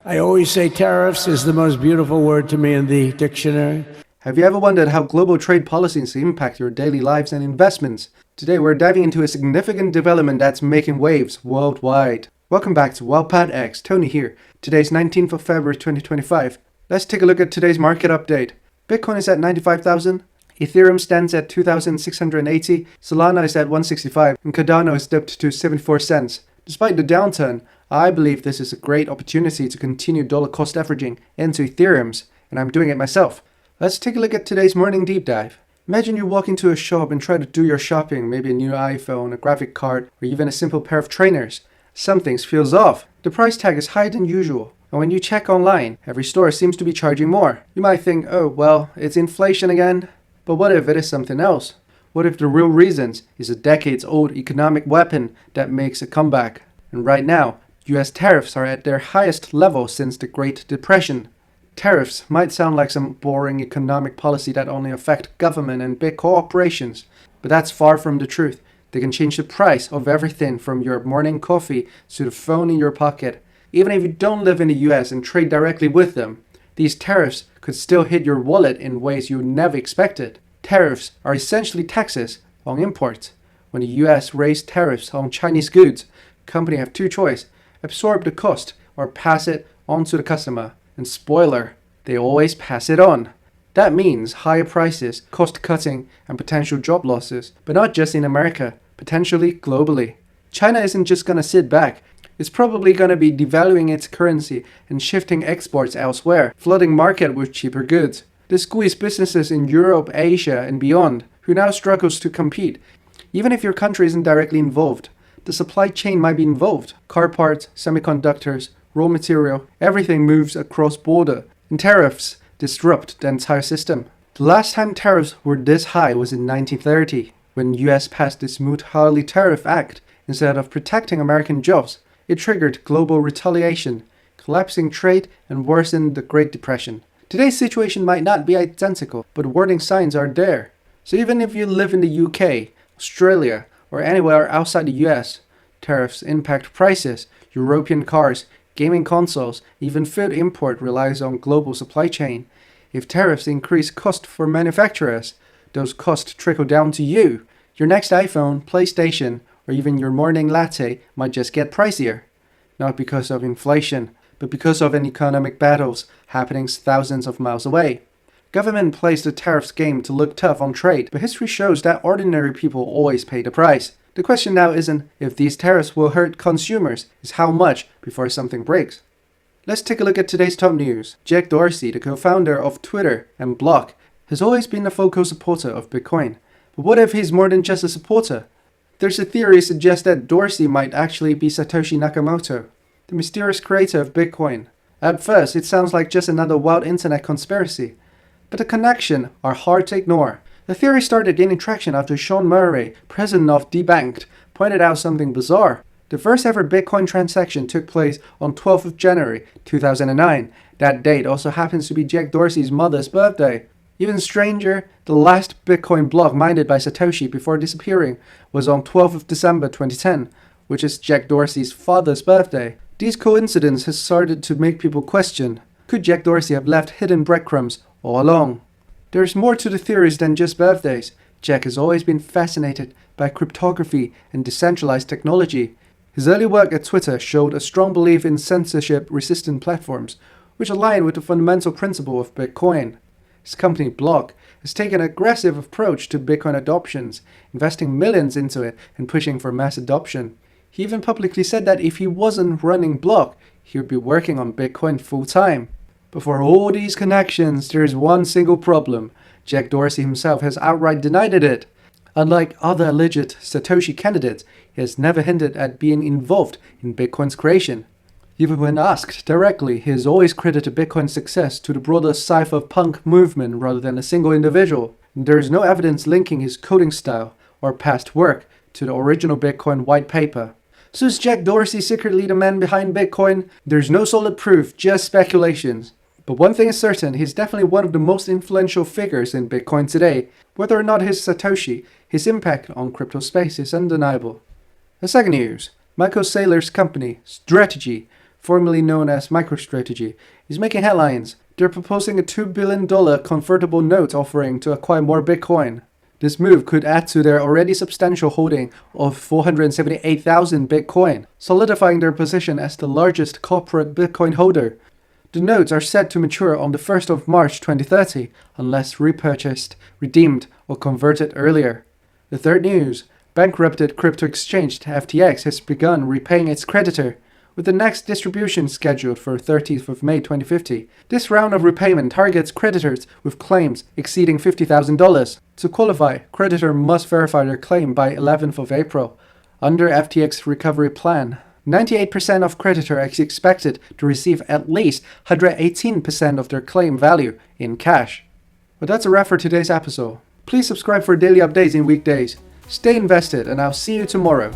I always say tariffs is the most beautiful word to me in the dictionary. Have you ever wondered how global trade policies impact your daily lives and investments? Today we're diving into a significant development that's making waves worldwide. Welcome back to Wildpad X, Tony here. Today's 19th of February 2025. Let's take a look at today's market update. Bitcoin is at 95,000, Ethereum stands at 2,680, Solana is at 165, and Cardano is dipped to 74 cents. Despite the downturn, I believe this is a great opportunity to continue dollar cost averaging into Ethereums, and I'm doing it myself. Let's take a look at today's morning deep dive. Imagine you walk into a shop and try to do your shopping, maybe a new iPhone, a graphic card, or even a simple pair of trainers. Something feels off. The price tag is higher than usual. And when you check online, every store seems to be charging more. You might think, oh, well, it's inflation again. But what if it is something else? What if the real reason is a decades-old economic weapon that makes a comeback? And right now, US tariffs are at their highest level since the Great Depression. Tariffs might sound like some boring economic policy that only affect government and big corporations, but that's far from the truth. They can change the price of everything from your morning coffee to the phone in your pocket. Even if you don't live in the US and trade directly with them, these tariffs could still hit your wallet in ways you never expected. Tariffs are essentially taxes on imports. When the US raised tariffs on Chinese goods, companies have two choices: absorb the cost or pass it on to the customer. And spoiler, they always pass it on. That means higher prices, cost cutting, and potential job losses, but not just in America, potentially globally. China isn't just gonna sit back. It's probably gonna be devaluing its currency and shifting exports elsewhere, flooding market with cheaper goods. This squeeze businesses in Europe, Asia, and beyond, who now struggles to compete. Even if your country isn't directly involved, the supply chain might be involved. Car parts, semiconductors, raw material, everything moves across border. And tariffs disrupt the entire system. The last time tariffs were this high was in 1930, when US passed the Smoot-Hawley Tariff Act. Instead of protecting American jobs, it triggered global retaliation, collapsing trade, and worsened the Great Depression. Today's situation might not be identical, but warning signs are there. So even if you live in the UK, Australia, or anywhere outside the US, tariffs impact prices. European cars, gaming consoles, even food import relies on global supply chain. If tariffs increase cost for manufacturers, those costs trickle down to you. Your next iPhone, PlayStation, or even your morning latte might just get pricier. Not because of inflation, but because of an economic battles happening thousands of miles away. Government plays the tariffs game to look tough on trade, but history shows that ordinary people always pay the price. The question now isn't if these tariffs will hurt consumers, it's how much before something breaks. Let's take a look at today's top news. Jack Dorsey, the co-founder of Twitter and Block, has always been a vocal supporter of Bitcoin. But what if he's more than just a supporter? There's a theory suggests that Dorsey might actually be Satoshi Nakamoto, the mysterious creator of Bitcoin. At first, it sounds like just another wild internet conspiracy, but the connections are hard to ignore. The theory started gaining traction after Sean Murray, president of Debanked, pointed out something bizarre. The first ever Bitcoin transaction took place on 12th of January 2009. That date also happens to be Jack Dorsey's mother's birthday. Even stranger, the last Bitcoin block mined by Satoshi before disappearing was on 12th of December 2010, which is Jack Dorsey's father's birthday. These coincidences have started to make people question, could Jack Dorsey have left hidden breadcrumbs all along? There's more to the theories than just birthdays. Jack has always been fascinated by cryptography and decentralized technology. His early work at Twitter showed a strong belief in censorship-resistant platforms, which align with the fundamental principle of Bitcoin. His company Block has taken an aggressive approach to Bitcoin adoptions, investing millions into it and pushing for mass adoption. He even publicly said that if he wasn't running Block, he would be working on Bitcoin full-time. But for all these connections, there is one single problem. Jack Dorsey himself has outright denied it. Unlike other alleged Satoshi candidates, he has never hinted at being involved in Bitcoin's creation. Even when asked directly, he has always credited Bitcoin's success to the broader cypherpunk movement rather than a single individual. There is no evidence linking his coding style or past work to the original Bitcoin white paper. So is Jack Dorsey secretly the man behind Bitcoin? There's no solid proof, just speculations. But one thing is certain, he's definitely one of the most influential figures in Bitcoin today. Whether or not he's Satoshi, his impact on crypto space is undeniable. The second news, Michael Saylor's company, Strategy, formerly known as MicroStrategy, is making headlines. They're proposing a $2 billion convertible note offering to acquire more Bitcoin. This move could add to their already substantial holding of 478,000 Bitcoin, solidifying their position as the largest corporate Bitcoin holder. The notes are set to mature on the 1st of March 2030, unless repurchased, redeemed, or converted earlier. The third news: bankrupted crypto exchange FTX has begun repaying its creditor, with the next distribution scheduled for 30th of May 2050. This round of repayment targets creditors with claims exceeding $50,000. To qualify, creditor must verify their claim by 11th of April. Under FTX recovery plan, 98% of creditors are expected to receive at least 118% of their claim value in cash. But that's a wrap for today's episode. Please subscribe for daily updates in weekdays. Stay invested, and I'll see you tomorrow.